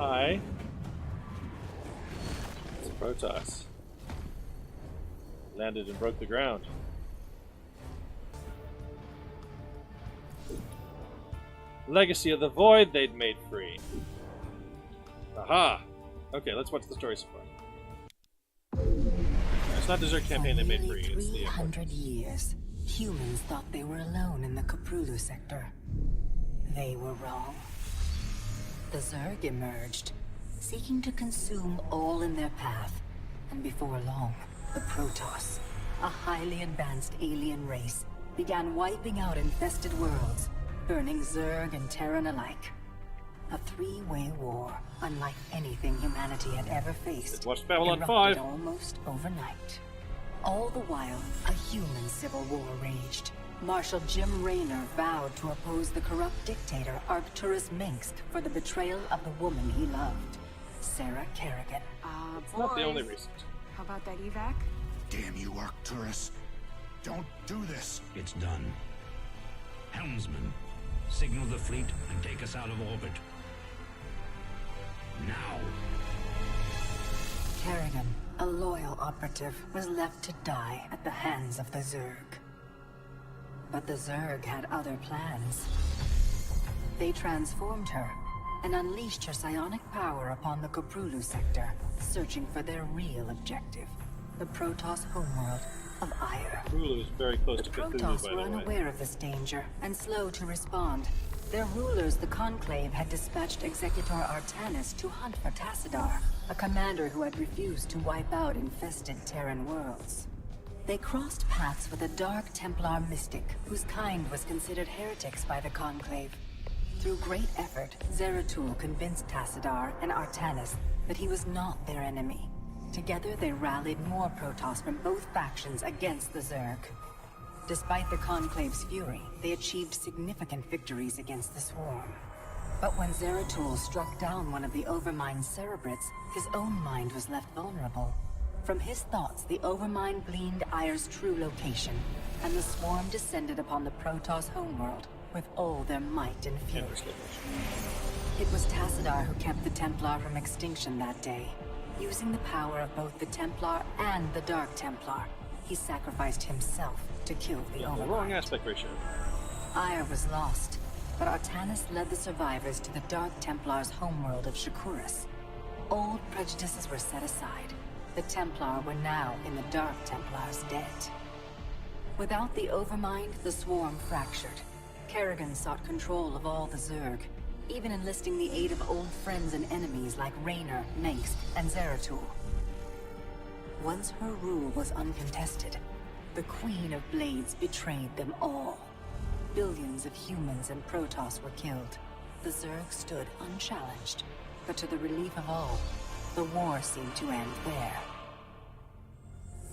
Hi. It's Protoss. Landed and broke the ground. Legacy of the Void they'd made free. Aha! Okay, let's watch the story so far. It's not the Zerg campaign they made free. It's the 300 years, humans thought they were alone in the Caprulu sector. They were wrong. The Zerg emerged, seeking to consume all in their path, and before long, the Protoss, a highly advanced alien race, began wiping out infested worlds, burning Zerg and Terran alike. A three-way war, unlike anything humanity had ever faced, watch Babylon erupted 5. almost overnight. All the while, a human civil war raged. Marshal Jim Raynor vowed to oppose the corrupt dictator Arcturus Minsk for the betrayal of the woman he loved, Sarah Kerrigan. It's not the only reason. How about that evac? Damn you, Arcturus. Don't do this. It's done. Helmsman, signal the fleet and take us out of orbit. Now. Kerrigan, a loyal operative, was left to die at the hands of the Zerg. But the Zerg had other plans. They transformed her and unleashed her psionic power upon the Caprulu sector, searching for their real objective, the Protoss homeworld of Ire. Cthulhu is very close The to Cthulhu, Protoss by were the way. unaware of this danger and slow to respond. Their rulers, the Conclave, had dispatched Executor Artanis to hunt for Tassadar, a commander who had refused to wipe out infested Terran worlds. They crossed paths with a Dark Templar mystic, whose kind was considered heretics by the Conclave. Through great effort, Zeratul convinced Tassadar and Artanis that he was not their enemy. Together they rallied more Protoss from both factions against the Zerg. Despite the Conclave's fury, they achieved significant victories against the Swarm. But when Zeratul struck down one of the Overmind's Cerebrits, his own mind was left vulnerable. From his thoughts, the Overmind gleaned Ire's true location, and the Swarm descended upon the Protoss homeworld with all their might and fury. It was Tassadar who kept the Templar from extinction that day. Using the power of both the Templar and the Dark Templar, he sacrificed himself to kill the Overmind. Wrong aspect ratio. Ire was lost, but Artanis led the survivors to the Dark Templar's homeworld of Shakuras. Old prejudices were set aside. The Templar were now in the Dark Templar's debt. Without the Overmind, the Swarm fractured. Kerrigan sought control of all the Zerg, even enlisting the aid of old friends and enemies like Raynor, Mengsk, and Zeratul. Once her rule was uncontested, the Queen of Blades betrayed them all. Billions of humans and Protoss were killed. The Zerg stood unchallenged, but to the relief of all, the war seemed to end there.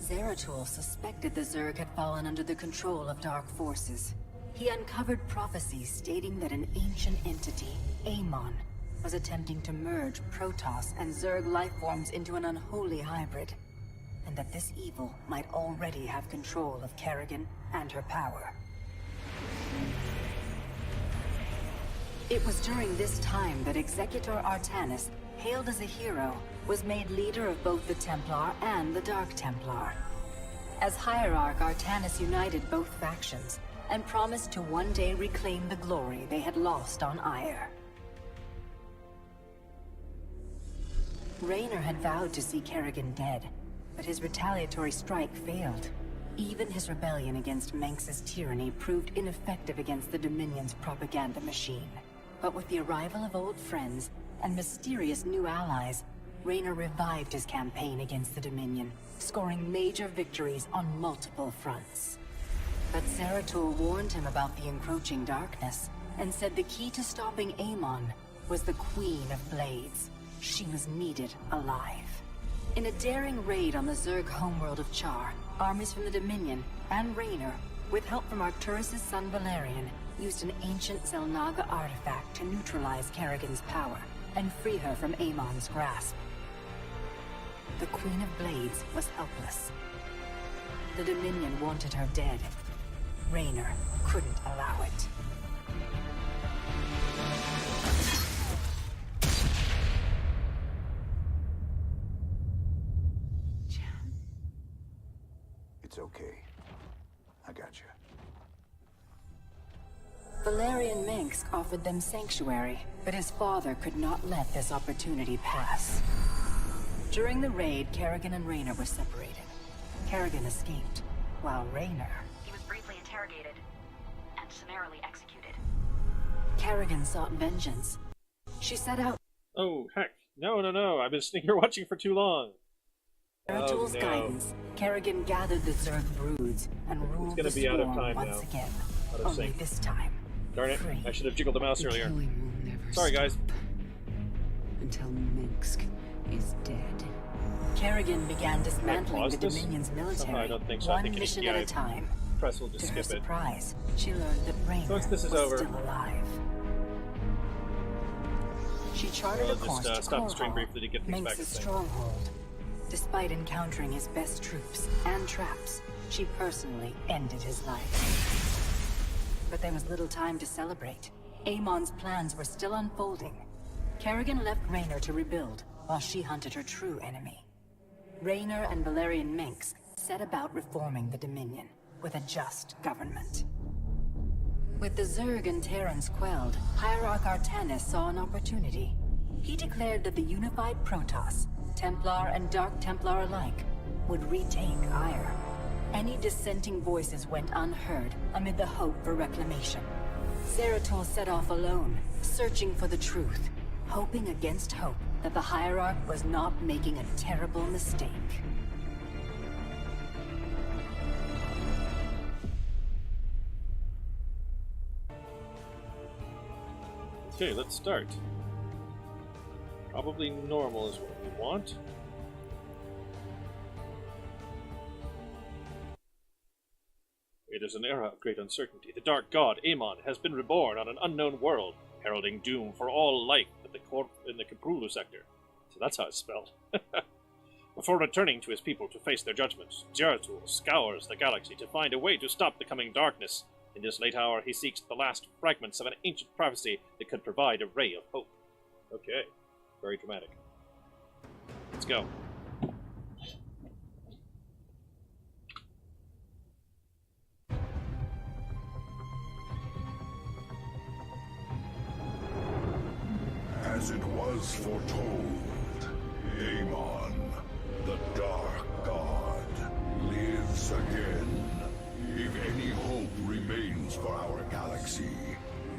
Zeratul suspected the Zerg had fallen under the control of dark forces. He uncovered prophecies stating that an ancient entity, Amon, was attempting to merge Protoss and Zerg lifeforms into an unholy hybrid, and that this evil might already have control of Kerrigan and her power. It was during this time that Executor Artanis, hailed as a hero, was made leader of both the Templar and the Dark Templar. As Hierarch, Artanis united both factions, and promised to one day reclaim the glory they had lost on Ire. Raynor had vowed to see Kerrigan dead, but his retaliatory strike failed. Even his rebellion against Mengsk's tyranny proved ineffective against the Dominion's propaganda machine. But with the arrival of old friends and mysterious new allies, Raynor revived his campaign against the Dominion, scoring major victories on multiple fronts. But Zeratul warned him about the encroaching darkness, and said the key to stopping Amon was the Queen of Blades. She was needed alive. In a daring raid on the Zerg homeworld of Char, armies from the Dominion and Raynor, with help from Arcturus' son Valerian, used an ancient Xel'Naga artifact to neutralize Kerrigan's power and free her from Amon's grasp. The Queen of Blades was helpless. The Dominion wanted her dead. Raynor couldn't allow it. It's okay. I got you. Valerian Minsk offered them sanctuary, but his father could not let this opportunity pass. During the raid, Kerrigan and Raynor were separated. Kerrigan escaped, while Raynor... He was briefly interrogated and summarily executed. Kerrigan sought vengeance. She set out Oh, heck. No, no, no. I've been sitting here watching for too long. Spiritual's no. guidance. Kerrigan gathered the Zerg broods and ruled gonna the be out of swarm time once now. again. Out of Only sync. this time. Darn it. Free. I should have jiggled the mouse earlier. Killing will never Sorry, guys. stop until Minsk is dead. Kerrigan began dismantling pause the this? Dominion's military, Somehow I don't think so. I one think mission yeah, at a time. Press will To just her skip it. surprise, she learned that Raynor Once this is was over. still alive. She charted Well, a course just to stop the stream Korhal, briefly to get things back in Minsk's sync. stronghold. Despite encountering his best troops and traps, she personally ended his life. But there was little time to celebrate. Amon's plans were still unfolding. Kerrigan left Raynor to rebuild, while she hunted her true enemy. Raynor and Valerian Minsk set about reforming the Dominion with a just government. With the Zerg and Terrans quelled, Hierarch Artanis saw an opportunity. He declared that the unified Protoss, Templar and Dark Templar alike, would retake Ire. Any dissenting voices went unheard amid the hope for reclamation. Zeratul set off alone, searching for the truth, hoping against hope that the Hierarch was not making a terrible mistake. Okay, let's start. Probably normal is what we want. It is an era of great uncertainty. The Dark God, Amon, has been reborn on an unknown world, heralding doom for all life in the Kaprulu sector. So that's how it's spelled. Before returning to his people to face their judgments, Zeratul scours the galaxy to find a way to stop the coming darkness. In this late hour, he seeks the last fragments of an ancient prophecy that could provide a ray of hope. Okay. Very dramatic. Let's go. As it was foretold, Amon, the Dark God, lives again. If any hope remains for our galaxy,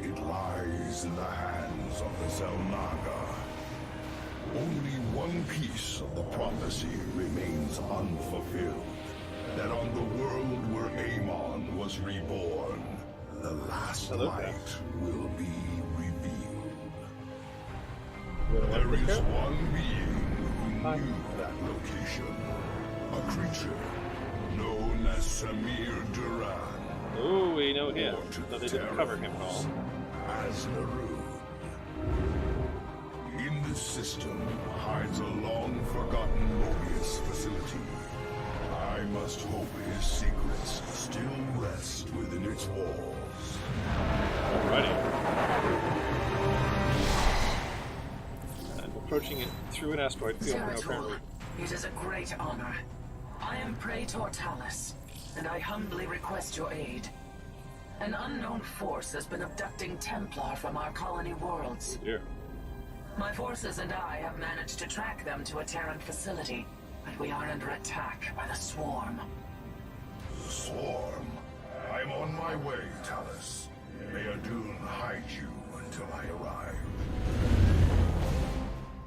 it lies in the hands of the Xel'Naga. Only one piece of the prophecy remains unfulfilled. That on the world where Amon was reborn, the last light will be revealed. There is one being who knew that location. A creature known as Samir Duran. Ooh, we know him. Or to No, they the didn't cover him at all. Terrans as Narud. In this system hides a long-forgotten Mobius facility. I must hope his secrets still rest within its walls. Alrighty. And approaching it through an asteroid field now, apparently. It is a great honor. I am Praetor Talus, and I humbly request your aid. An unknown force has been abducting Templar from our colony worlds. Oh dear. My forces and I have managed to track them to a Terran facility, but we are under attack by the Swarm. Swarm. I'm on my way, Talus. May Adun hide you until I arrive.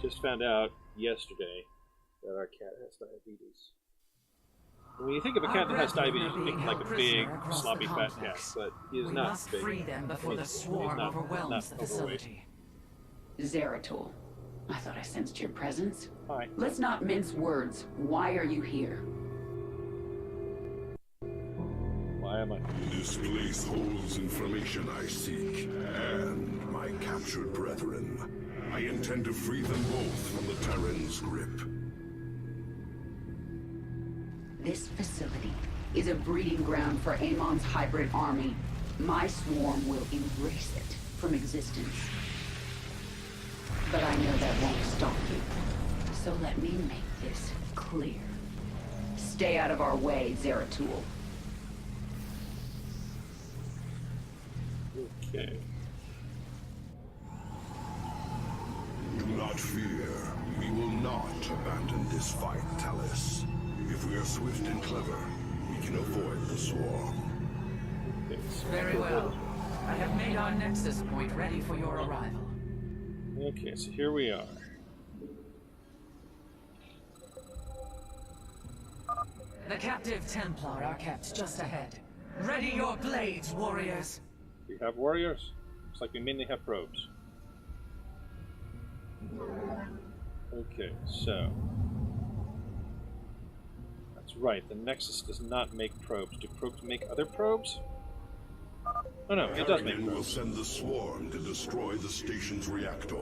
Just found out yesterday that our cat has diabetes. When you think of a cat that has diabetes, you think like a big, sloppy, fat cat, but he is We not must big. free them before the He's Swarm not overwhelms the overweight. facility. Zeratul, I thought I sensed your presence. Hi. Let's not mince words. Why are you here? Why am I? This place holds information I seek, and my captured brethren. I intend to free them both from the Terran's grip. This facility is a breeding ground for Amon's hybrid army. My swarm will erase it from existence. But I know that won't stop you. So let me make this clear. Stay out of our way, Zeratul. Okay. Do not fear. We will not abandon this fight, Talis. If we are swift and clever, we can avoid the swarm. Okay, so Very well. I have made our nexus point ready for your arrival. Okay, so here we are. The captive Templar are kept just ahead. Ready your blades, warriors! We have warriors? Looks like we mainly have probes. Okay, so... That's right, the Nexus does not make probes. Do probes make other probes? Oh no, it does make Harrigan will probes. send the swarm to destroy the station's reactor.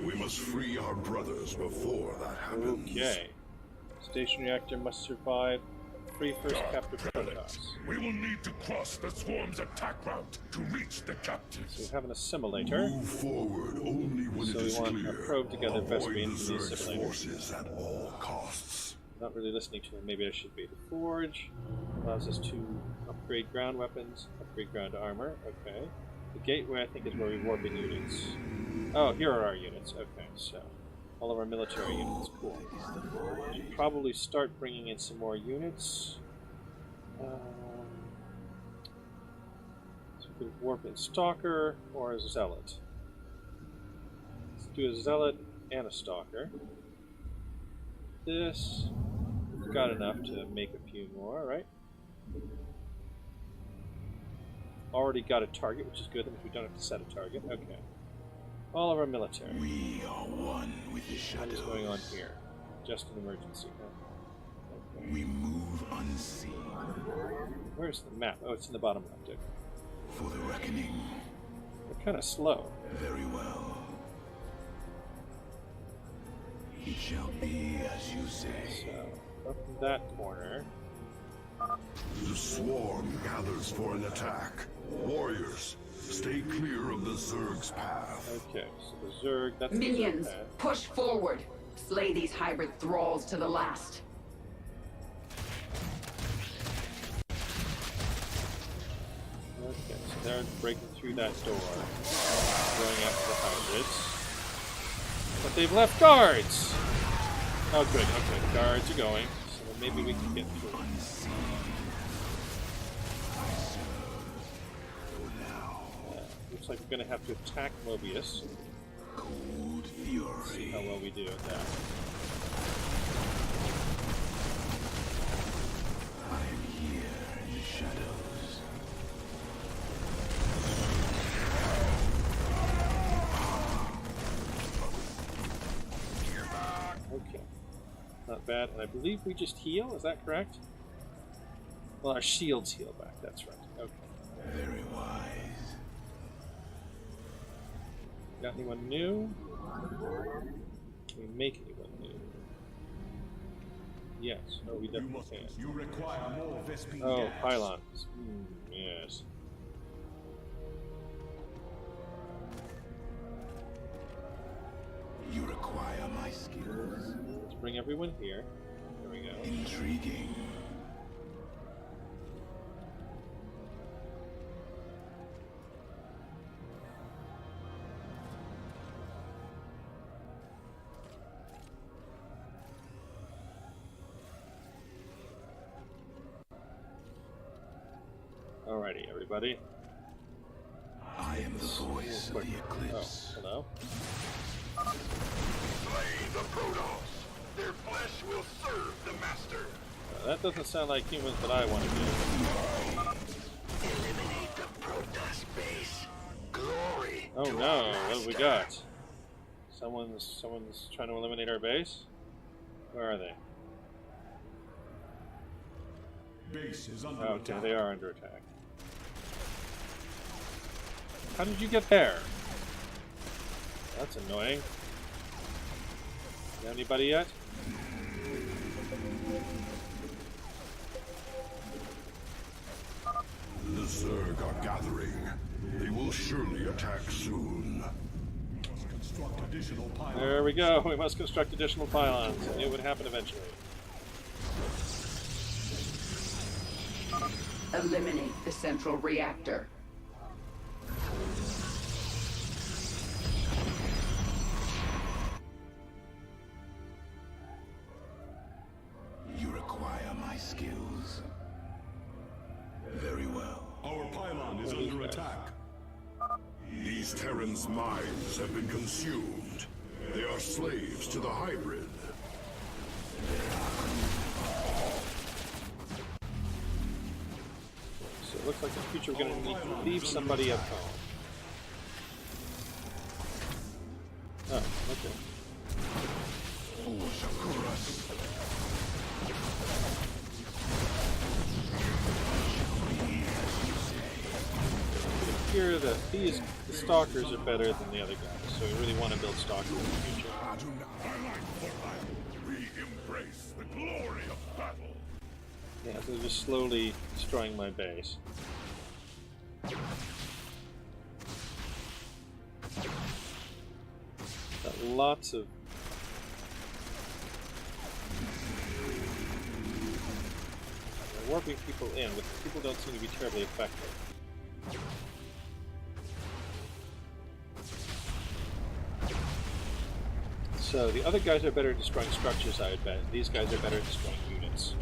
We must free our brothers before that happens. Okay. Station reactor must survive. Free first captive Protoss. We will need to cross the swarm's attack route to reach the So captives. we have an assimilator. Move forward only when So it we is want clear. a probe to get the best Avoid way the into the Zerg's assimilator. forces at all costs. Not really listening to him. Maybe I should be. The Forge allows us to upgrade ground weapons, upgrade ground armor. Okay. The Gateway, I think, is where we warp in units. Oh, here are our units. Okay, so all of our military units. Cool. Should probably start bringing in some more units. So we could warp in Stalker or a Zealot. Let's do a Zealot and a Stalker. This, we've got enough to make a few more, right? Already got a target, which is good, that means we don't have to set a target. Okay. All of our military. We are one with the What shadows. is going on here? Just an emergency. Okay. We move unseen Where's the map? Oh, it's in the bottom left. Okay. for the reckoning. They're kind of slow. Very well. It shall be as you say. So, up in that corner. The swarm gathers for an attack. Warriors, stay clear of the Zerg's path. Okay, so the Zerg, that's Minions, the Zerg path. push forward. Slay these hybrid thralls to the last. Okay, so they're breaking through that door, going after the hybrids. But they've left guards! Oh good, okay, the guards are going, so maybe we can get through. Looks like we're gonna have to attack Mobius. Cold See fury. how well we do at that. I am here in the shadows. Okay. Not bad, and I believe we just heal, is that correct? Well, our shields heal back, that's right. Okay. Very wise. Got anyone new? Can we make anyone new? Yes. Oh, we definitely can. You require more Vespine Oh, gas. pylons. Yes. You require my skills. Let's bring everyone here. There we go. Intriguing. Alrighty, everybody. I am the voice of Quick. the eclipse. Oh, hello. Slay the Protoss. Their flesh will serve the master. That doesn't sound like humans that I want to do. Eliminate the Protoss base. Glory. Oh no, what have we got? Someone's trying to eliminate our base? Where are they? Base is under Okay, attack. they are under attack. How did you get there? That's annoying. Got anybody yet? The Zerg are gathering. They will surely attack soon. Construct additional pylons. There we go. We must construct additional pylons. I knew it would happen eventually. Eliminate the central reactor. You require my skills. Very well. Our pylon is under attack. These Terrans' minds have been consumed. They are slaves to the hybrid. So it looks like in the future we're going to need to leave somebody at home. Oh, okay. It appears that the stalkers are better than the other guys, so we really want to build stalkers in the future. We embrace the glory of battle. Yeah, so they're just slowly destroying my base. Got lots of... They're warping people in, but the people don't seem to be terribly effective. So the other guys are better at destroying structures, I would bet. These guys are better at destroying units.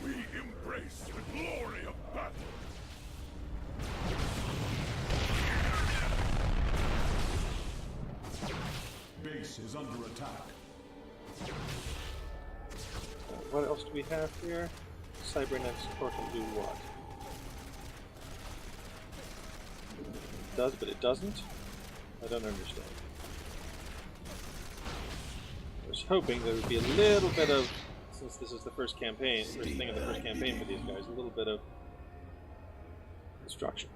We embrace the glory of battle. Base is under attack. What else do we have here? Cybernetics core can do what? It does, but it doesn't? I don't understand. I was hoping there would be a little bit of, since this is the first campaign, first thing in the first campaign for these guys, a little bit of destruction.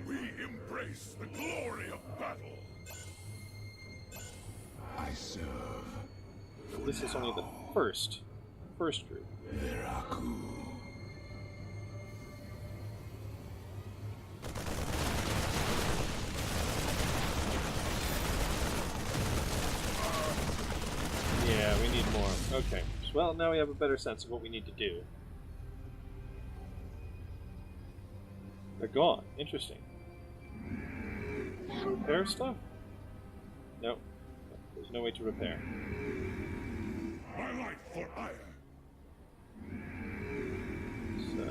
We embrace the glory of battle. I serve. So this is only the first group. Veraku. Yeah, we need more. Okay. Well, now we have a better sense of what we need to do. They're gone. Interesting. Repair stuff? Nope. There's no way to repair. My life for ire. So...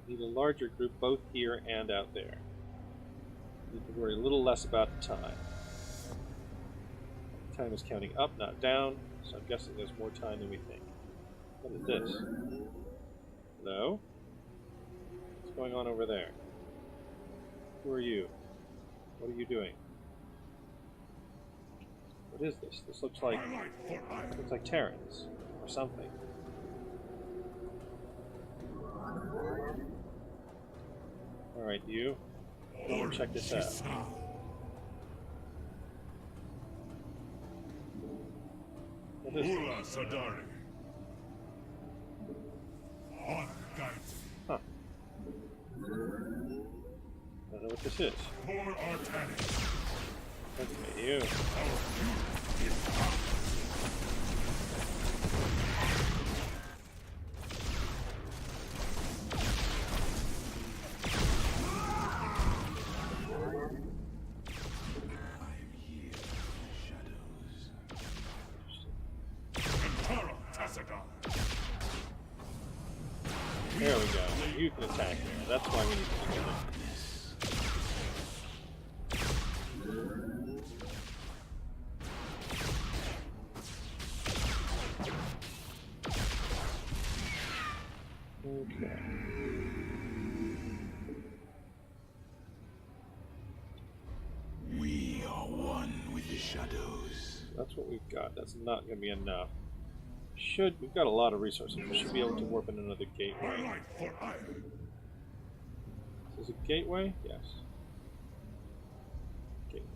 need a larger group both here and out there. Need to worry a little less about the time. Time is counting up, not down, so I'm guessing there's more time than we think. What is this? Hello? What's going on over there? Who are you? What are you doing? What is this? This looks like Terrans or something. Alright, you. Go and check this out. What is this? Sadari. Honor guides. Huh. I don't know what this is. For Artanis. Okay, you. There we go. You can attack there. That's why we need to do that. Okay. We are one with the shadows. That's what we've got. That's not going to be enough. We've got a lot of resources. We should be able to warp in another gateway. Is this a gateway? Yes. Gateway.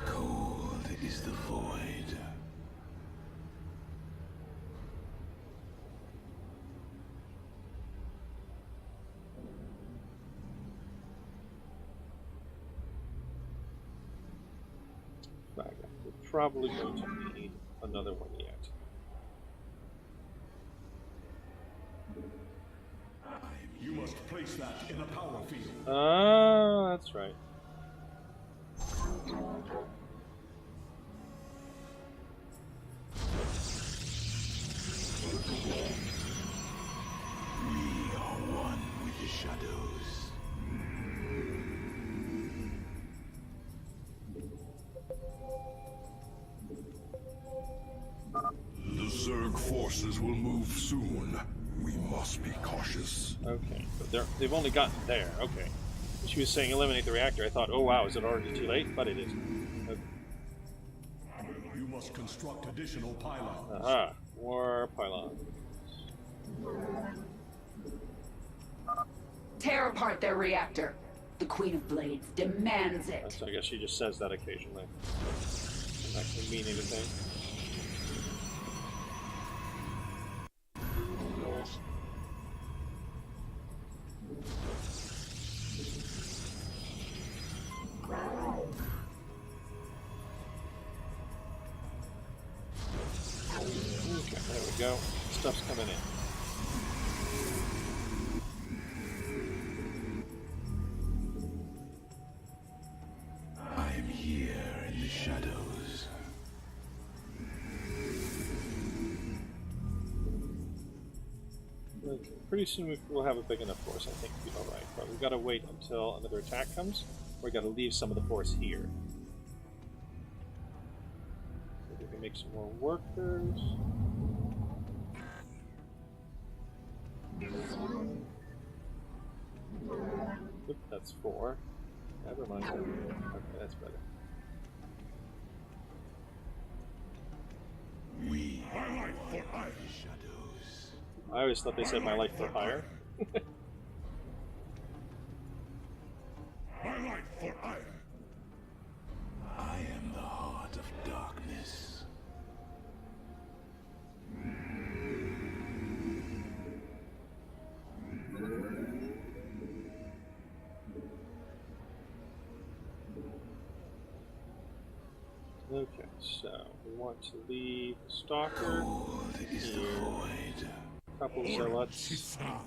Cold is the void. Right, we're probably going to need another one yet. You must place that in a power field. Ah, that's right. We are one with the shadows. The Zerg forces will move soon. We must be cautious. Okay, but they've only gotten there. Okay. When she was saying eliminate the reactor, I thought, oh wow, is it already too late? But it isn't. Okay. You must construct additional pylons. Aha, more pylons. Tear apart their reactor. The Queen of Blades demands it. So I guess she just says that occasionally. Doesn't actually mean anything. Okay, there we go. Stuff's coming in. I am here in the shadows. Okay, pretty soon we'll have a big enough force, I think, to be alright. But we've got to wait until another attack comes. We've got to leave some of the force here. So we can make some more workers. Oop, that's 4. Never mind. Okay, that's better. We are one with the shadows. I always thought they said my life for hire. My life for hire. I am the heart of darkness. Okay, so we want to leave Stalker Cold is the here. void. A couple zealots. Shisan,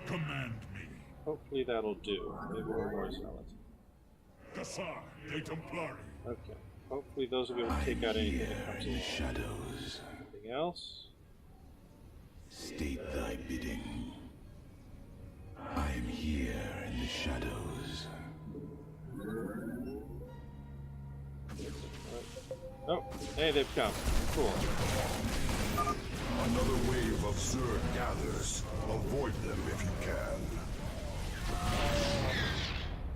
command me. Hopefully that'll do. Maybe one more zealot. Kassar, de Templari. Okay. Hopefully those will be able to take out anything that comes In the in. shadows. Anything else? State thy bidding. I am here in the shadows. Oh, hey, they've come. Cool. Another wave of Zerg gathers. Avoid them if you can.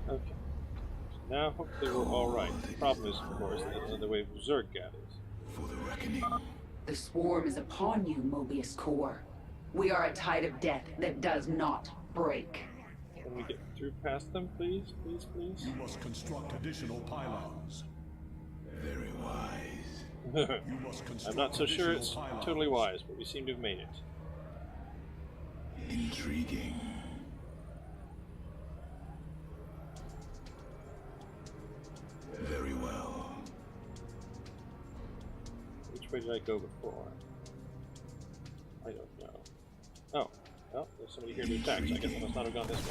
Okay. So now hopefully we're alright. The problem is, of course, that another wave of Zerg gathers. For the reckoning. The swarm is upon you, Mobius Core. We are a tide of death that does not break. Can we get through past them, please? Please, please? You must construct additional pylons. Very wise. You must construct I'm not so sure it's additional pylons. totally wise, but we seem to have made it. Intriguing. Very well. Which way did I go before? I don't know. Oh, well, there's somebody here to attack, so I guess I must not have gone this way.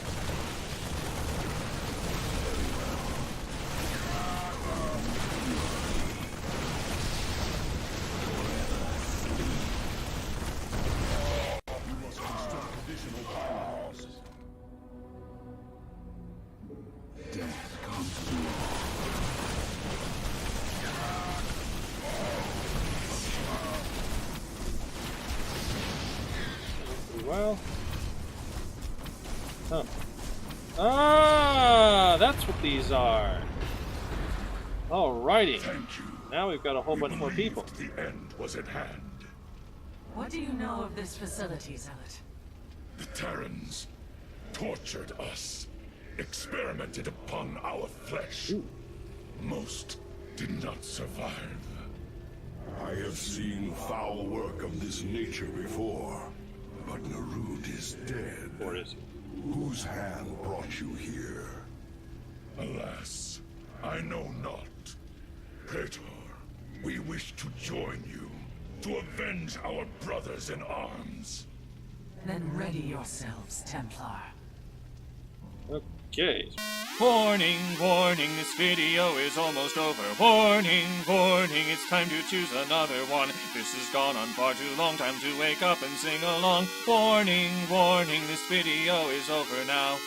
You must construct additional pylons. Death comes to all. Pretty well. Huh. Ah, that's what these are. Alrighty. Thank you. Now we've got a whole bunch more people. The end was at hand. What do you know of this facility, Zealot? The Terrans tortured us, experimented upon our flesh. Most did not survive. I have seen foul work of this nature before, but Narud is dead. Or is he? Whose hand brought you here? Alas, I know not. Praetor, we wish to join you, to avenge our brothers in arms. Then ready yourselves, Templar. Okay. Warning, warning, this video is almost over. Warning, warning, it's time to choose another one. This has gone on far too long, time to wake up and sing along. Warning, warning, this video is over now.